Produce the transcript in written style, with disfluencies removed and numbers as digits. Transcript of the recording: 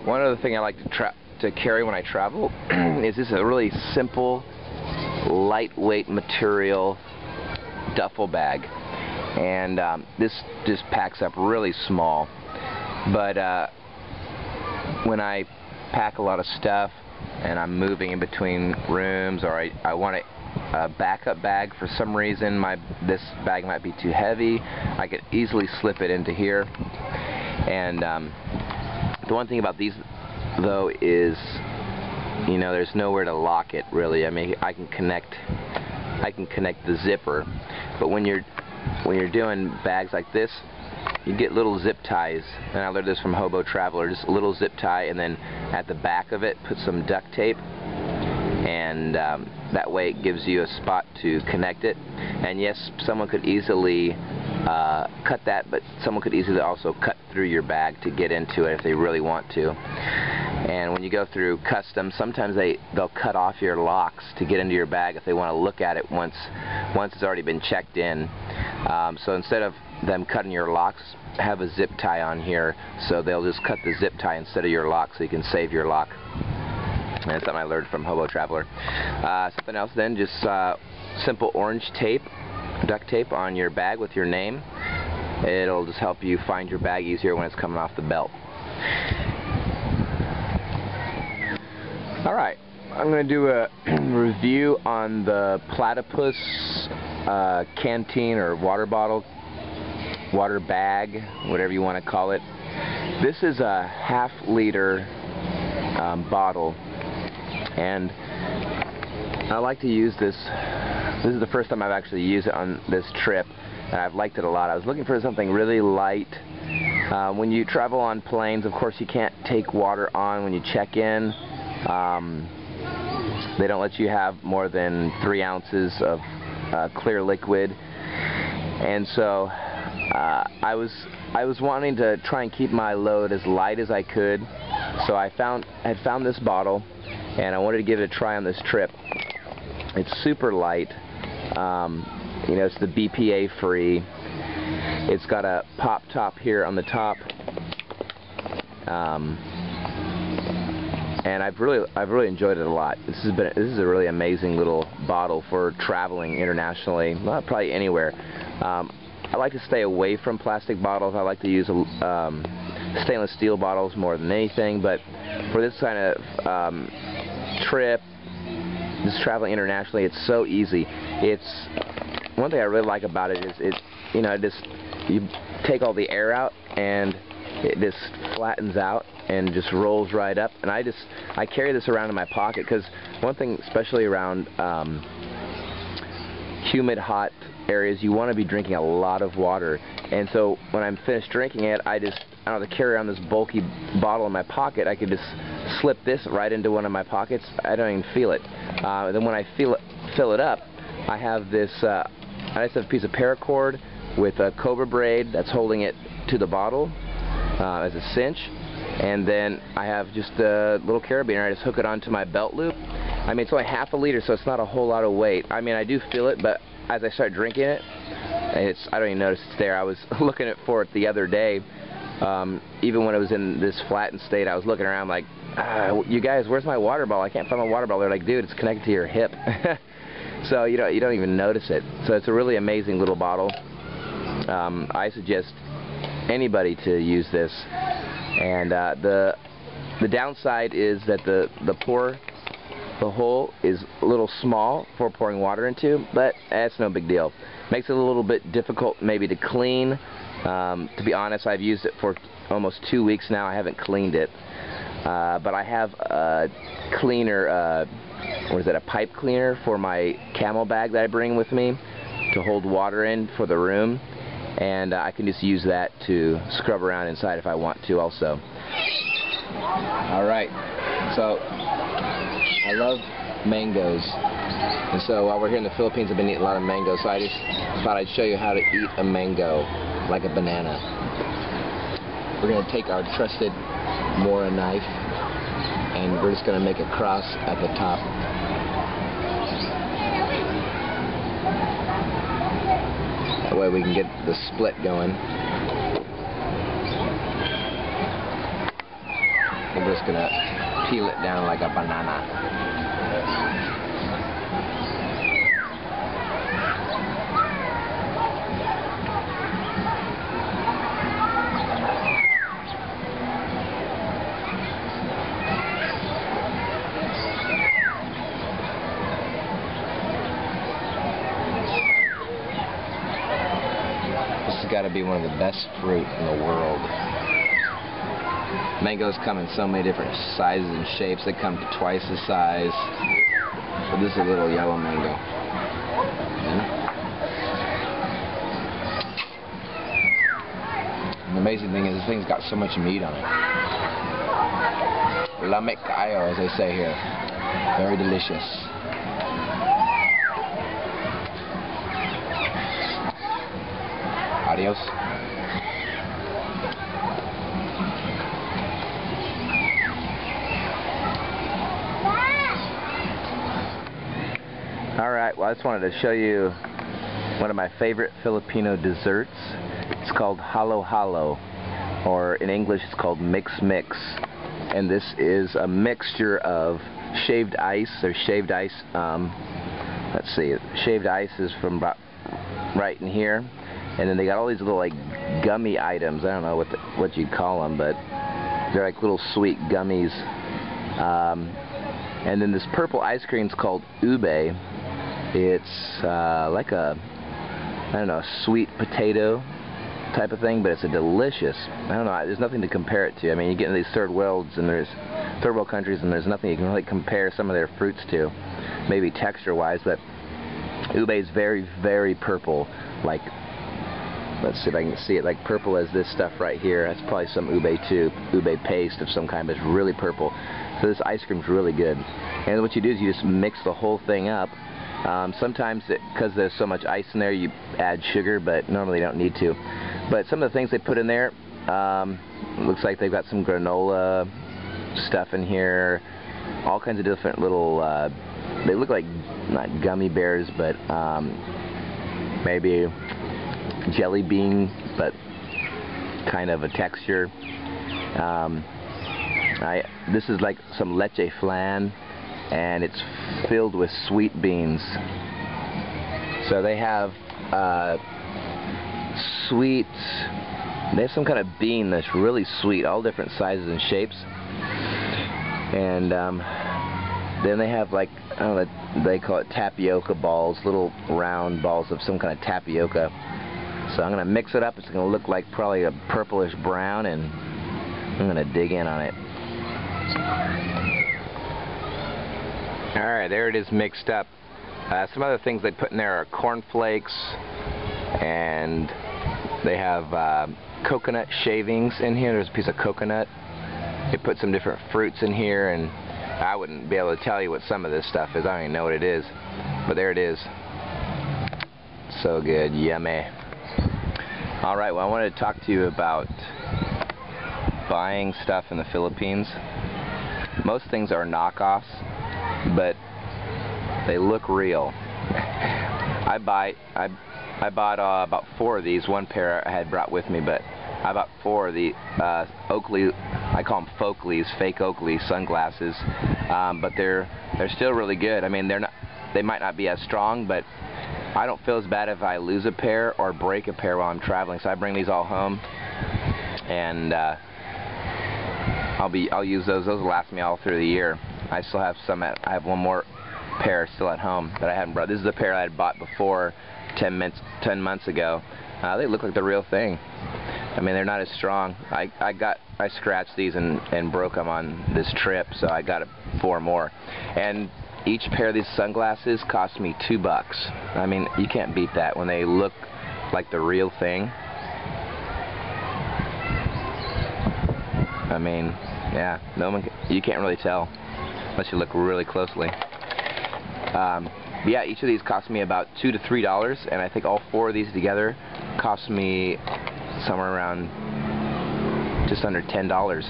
One other thing I like to carry when I travel is this a really simple, lightweight material duffel bag, and this just packs up really small. But when I pack a lot of stuff and I'm moving in between rooms, or I want a backup bag for some reason, this bag might be too heavy, I could easily slip it into here. And the one thing about these though is, you know, there's nowhere to lock it really. I mean, I can connect the zipper, but when you're doing bags like this, you get little zip ties, and I learned this from Hobo Traveler. Just a little zip tie, and then at the back of it put some duct tape, and that way it gives you a spot to connect it. And yes, someone could easily cut that, but someone could easily also cut through your bag to get into it if they really want to. And when you go through customs, sometimes they'll cut off your locks to get into your bag if they want to look at it once it's already been checked in. So instead of them cutting your locks, have a zip tie on here, so they'll just cut the zip tie instead of your lock, so you can save your lock. And that's something I learned from Hobo Traveler. Something else then, just simple orange tape, duct tape on your bag with your name. It'll just help you find your bag easier when it's coming off the belt. Alright, I'm going to do a review on the platypus canteen or water bottle, water bag, whatever you want to call it. This is a half-liter bottle, and I like to use this. This is the first time I've actually used it on this trip, and I've liked it a lot. I was looking for something really light. When you travel on planes, of course, you can't take water on when you check in. They don't let you have more than 3 ounces of clear liquid, and so I was wanting to try and keep my load as light as I could. So I had found this bottle, and I wanted to give it a try on this trip. It's super light. You know, it's the BPA free. It's got a pop top here on the top. And I've really enjoyed it a lot. This is a really amazing little bottle for traveling internationally, well, probably anywhere. I like to stay away from plastic bottles. I like to use stainless steel bottles more than anything. But for this kind of trip, just traveling internationally, it's so easy. It's one thing I really like about it is you take all the air out and it just flattens out and just rolls right up. And I carry this around in my pocket, because one thing, especially around humid, hot areas, you want to be drinking a lot of water. And so when I'm finished drinking it, I don't have to carry around this bulky bottle in my pocket. I could just slip this right into one of my pockets. I don't even feel it. Then when I fill it up, I have this. I just have a piece of paracord with a cobra braid that's holding it to the bottle as a cinch, and then I have just a little carabiner. I just hook it onto my belt loop. I mean, it's only half a liter, so it's not a whole lot of weight. I mean, I do feel it, but as I start drinking it, I don't even notice it's there. I was looking for it the other day. Even when it was in this flattened state, I was looking around like, you guys, where's my water bottle? I can't find my water bottle. They're like, dude, it's connected to your hip. So you don't even notice it. So it's a really amazing little bottle. I suggest anybody to use this. And the downside is that the hole is a little small for pouring water into, but that's no big deal. Makes it a little bit difficult maybe to clean. To be honest, I've used it for almost 2 weeks now. I haven't cleaned it, but I have a cleaner, what is that, a pipe cleaner for my camel bag that I bring with me to hold water in for the room, and I can just use that to scrub around inside if I want to also. Alright, so I love mangoes, and so while we're here in the Philippines, I've been eating a lot of mangoes, so I just thought I'd show you how to eat a mango like a banana. We're going to take our trusted Mora knife, and we're just going to make a cross at the top. That way we can get the split going. We'll we're just gonna peel it down like a banana. This has got to be one of the best fruit in the world. Mangoes come in so many different sizes and shapes. They come to twice the size. But this is a little yellow mango. And the amazing thing is this thing's got so much meat on it. Lamek kayo, as they say here. Very delicious. Adios. Alright, well I just wanted to show you one of my favorite Filipino desserts. It's called halo halo, or in English it's called mix mix. And this is a mixture of shaved ice, or shaved ice, let's see, shaved ice is from about right in here. And then they got all these little like gummy items. I don't know what you'd call them, but they're like little sweet gummies. And then this purple ice cream is called ube. It's like a, I don't know, sweet potato type of thing, but it's a delicious. I don't know. There's nothing to compare it to. I mean, you get into these third world countries, and there's nothing you can really compare some of their fruits to, maybe texture-wise. But ube is very, very purple, like. Let's see if I can see it, like purple as this stuff right here. That's probably some ube too, ube paste of some kind, but it's really purple. So this ice cream's really good. And what you do is you just mix the whole thing up. Sometimes, because there's so much ice in there, you add sugar, but normally you don't need to. But some of the things they put in there, looks like they've got some granola stuff in here. All kinds of different little, they look like, not gummy bears, but maybe jelly bean, but kind of a texture. This is like some leche flan, and it's filled with sweet beans. So they have sweet, they have some kind of bean that's really sweet, all different sizes and shapes. And then they have, like, I don't know, they call it tapioca balls, little round balls of some kind of tapioca. So I'm going to mix it up. It's going to look like probably a purplish brown, and I'm going to dig in on it. Alright, there it is mixed up. Some other things they put in there are cornflakes, and they have coconut shavings in here. There's a piece of coconut. They put some different fruits in here, and I wouldn't be able to tell you what some of this stuff is. I don't even know what it is. But there it is. So good. Yummy. Alright, well I wanted to talk to you about buying stuff in the Philippines. Most things are knockoffs, but they look real. I bought about 4 of these. One pair I had brought with me, but I bought 4 of the Oakley, I call them Folkleys, fake Oakley sunglasses, but they're still really good. I mean, they might not be as strong, but I don't feel as bad if I lose a pair or break a pair while I'm traveling. So I bring these all home, and I'll use those. Those will last me all through the year. I still have some. I have one more pair still at home that I haven't brought. This is a pair I had bought before 10 months ago. They look like the real thing. I mean, they're not as strong. I scratched these and broke them on this trip, so I got 4 more. And each pair of these sunglasses cost me $2. I mean, you can't beat that when they look like the real thing. I mean, yeah, you can't really tell unless you look really closely. Yeah, each of these cost me about $2 to $3, and I think all 4 of these together cost me somewhere around just under $10.